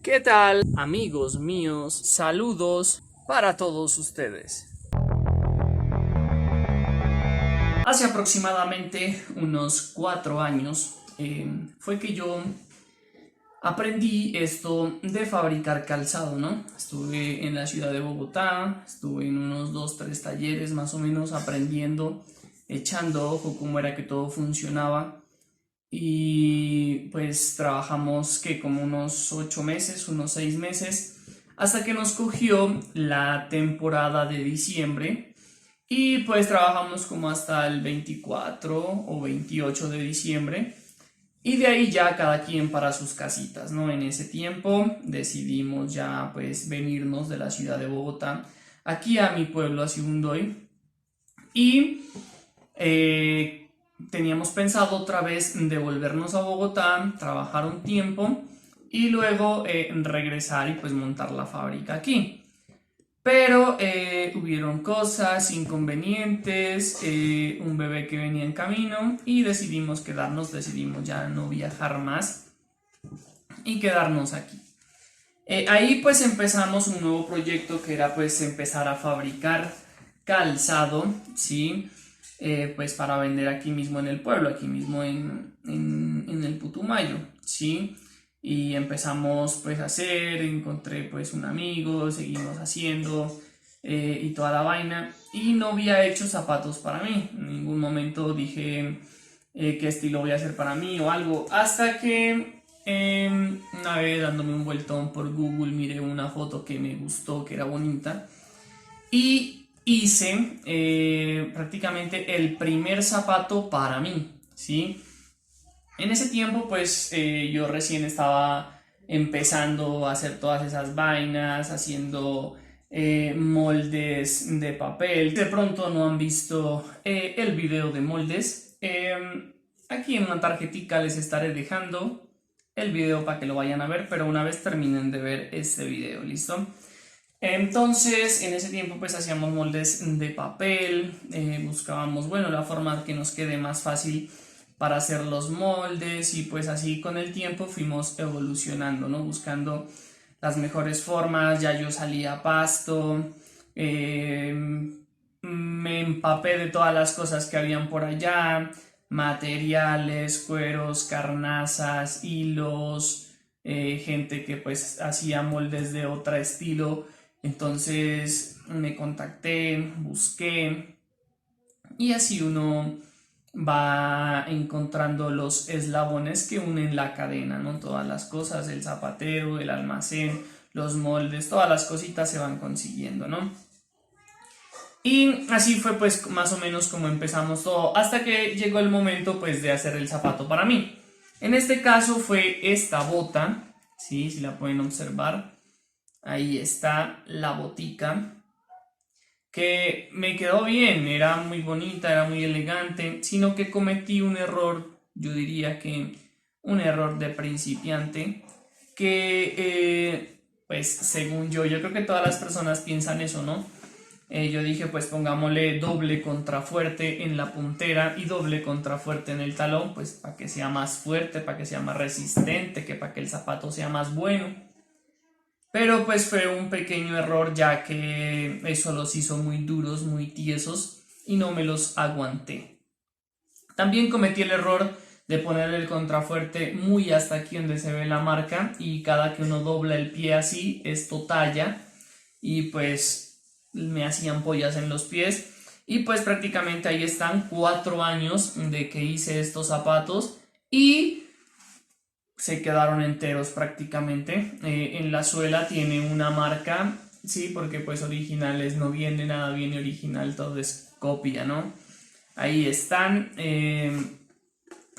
¿Qué tal, amigos míos? Saludos para todos ustedes. Hace aproximadamente unos 4 años fue que yo aprendí esto de fabricar calzado, ¿no? Estuve en la ciudad de Bogotá, estuve en unos 2, 3 talleres más o menos aprendiendo, echando ojo cómo era que todo funcionaba. Y pues trabajamos que como unos 8 meses, unos 6 meses, hasta que nos cogió la temporada de diciembre y pues trabajamos como hasta el 24 o 28 de diciembre y de ahí ya cada quien para sus casitas, ¿no? En ese tiempo decidimos ya pues venirnos de la ciudad de Bogotá aquí a mi pueblo, a Sibundoy, y teníamos pensado otra vez devolvernos a Bogotá, trabajar un tiempo y luego regresar y pues montar la fábrica aquí. Pero hubieron cosas, inconvenientes, un bebé que venía en camino y decidimos quedarnos, decidimos ya no viajar más y quedarnos aquí. Ahí pues empezamos un nuevo proyecto que era pues empezar a fabricar calzado, ¿sí? Pues para vender aquí mismo en el pueblo, aquí mismo en el Putumayo, ¿sí? Y empezamos pues a hacer, encontré pues un amigo, seguimos haciendo y toda la vaina, y no había hecho zapatos para mí, en ningún momento dije qué estilo voy a hacer para mí o algo, hasta que una vez dándome un vueltón por Google miré una foto que me gustó, que era bonita, y hice prácticamente el primer zapato para mí, ¿sí? En ese tiempo pues yo recién estaba empezando a hacer todas esas vainas, haciendo moldes de papel. De pronto no han visto el video de moldes. Aquí en una tarjetica les estaré dejando el video para que lo vayan a ver, pero una vez terminen de ver este video, ¿listo? Entonces, en ese tiempo pues hacíamos moldes de papel, buscábamos, bueno, la forma que nos quede más fácil para hacer los moldes, y pues así con el tiempo fuimos evolucionando, ¿no? Buscando las mejores formas. Ya yo salía a pasto, me empapé de todas las cosas que habían por allá, materiales, cueros, carnazas, hilos, gente que pues hacía moldes de otro estilo. Entonces me contacté, busqué, y así uno va encontrando los eslabones que unen la cadena, ¿no? Todas las cosas, el zapatero, el almacén, los moldes, todas las cositas se van consiguiendo, ¿no? Y así fue pues más o menos como empezamos todo, hasta que llegó el momento pues de hacer el zapato para mí. En este caso fue esta bota, ¿sí? Si la pueden observar, ahí está la botica, que me quedó bien, era muy bonita, era muy elegante, sino que cometí un error, yo diría que un error de principiante, que pues según yo creo que todas las personas piensan eso, ¿no? Yo dije pues pongámosle doble contrafuerte en la puntera y doble contrafuerte en el talón, pues para que sea más fuerte, para que sea más resistente, que para que el zapato sea más bueno. Pero pues fue un pequeño error, ya que eso los hizo muy duros, muy tiesos, y no me los aguanté. También cometí el error de poner el contrafuerte muy hasta aquí donde se ve la marca, y cada que uno dobla el pie así, esto talla, y pues me hacían pollas en los pies. Y pues prácticamente ahí están 4 años de que hice estos zapatos y se quedaron enteros prácticamente. En la suela tiene una marca, sí, porque pues originales no viene, nada viene original, todo es copia, ¿no? Ahí están.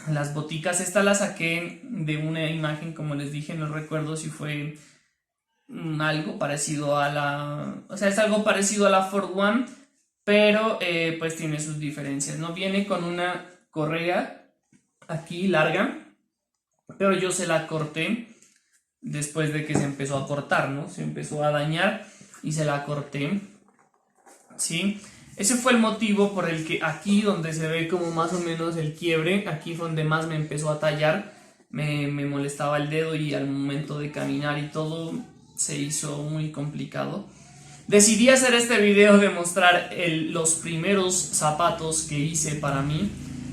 Las boticas, esta la saqué de una imagen, como les dije, no recuerdo si fue algo parecido a la, o sea, es algo parecido a la Ford One, pero pues tiene sus diferencias, ¿no? Viene con una correa aquí larga, pero yo se la corté después de que se empezó a cortar, ¿no? Se empezó a dañar y se la corté, ¿sí? Ese fue el motivo por el que aquí donde se ve como más o menos el quiebre, aquí fue donde más me empezó a tallar, me molestaba el dedo y al momento de caminar y todo se hizo muy complicado. Decidí hacer este video de mostrar los primeros zapatos que hice para mí,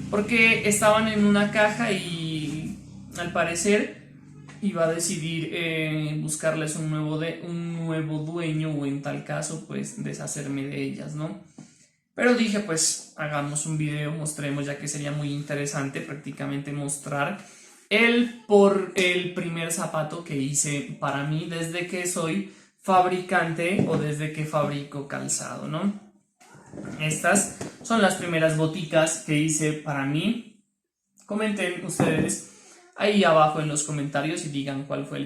porque estaban en una caja y al parecer iba a decidir buscarles un nuevo dueño, o en tal caso pues deshacerme de ellas, ¿no? Pero dije, pues hagamos un video, mostremos, ya que sería muy interesante prácticamente mostrar el primer zapato que hice para mí desde que soy fabricante o desde que fabrico calzado, ¿no? Estas son las primeras boticas que hice para mí. Comenten ustedes ahí abajo en los comentarios y digan cuál fue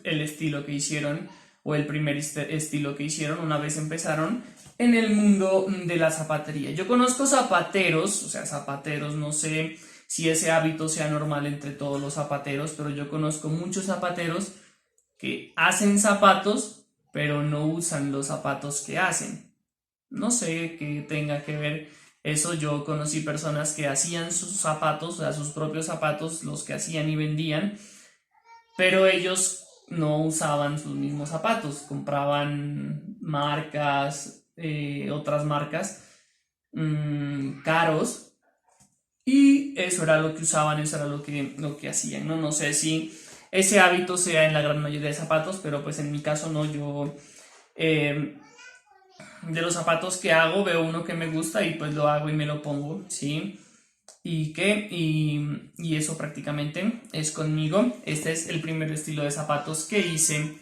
el estilo que hicieron, o el primer estilo que hicieron una vez empezaron en el mundo de la zapatería. Yo conozco zapateros, o sea, zapateros, no sé si ese hábito sea normal entre todos los zapateros, pero yo conozco muchos zapateros que hacen zapatos, pero no usan los zapatos que hacen. No sé qué tenga que ver eso. Yo conocí personas que hacían sus zapatos, o sea, sus propios zapatos, los que hacían y vendían, pero ellos no usaban sus mismos zapatos, compraban marcas, otras marcas caros, y eso era lo que usaban, eso era lo que hacían, ¿no? No sé si ese hábito sea en la gran mayoría de zapatos, pero pues en mi caso no. Yo de los zapatos que hago veo uno que me gusta y pues lo hago y me lo pongo, ¿sí? Y eso prácticamente es conmigo. Este es el primer estilo de zapatos que hice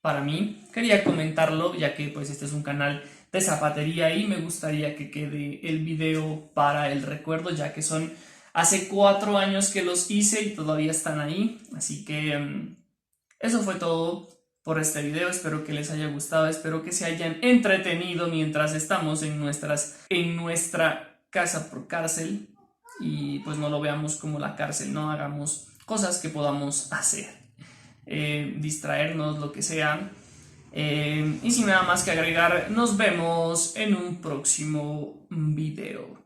para mí. Quería comentarlo ya que pues este es un canal de zapatería y me gustaría que quede el video para el recuerdo, ya que son hace 4 años que los hice y todavía están ahí. Así que eso fue todo por este video. Espero que les haya gustado, espero que se hayan entretenido mientras estamos en nuestra casa por cárcel, y pues no lo veamos como la cárcel, no hagamos cosas que podamos hacer, distraernos, lo que sea. Y sin nada más que agregar, nos vemos en un próximo video.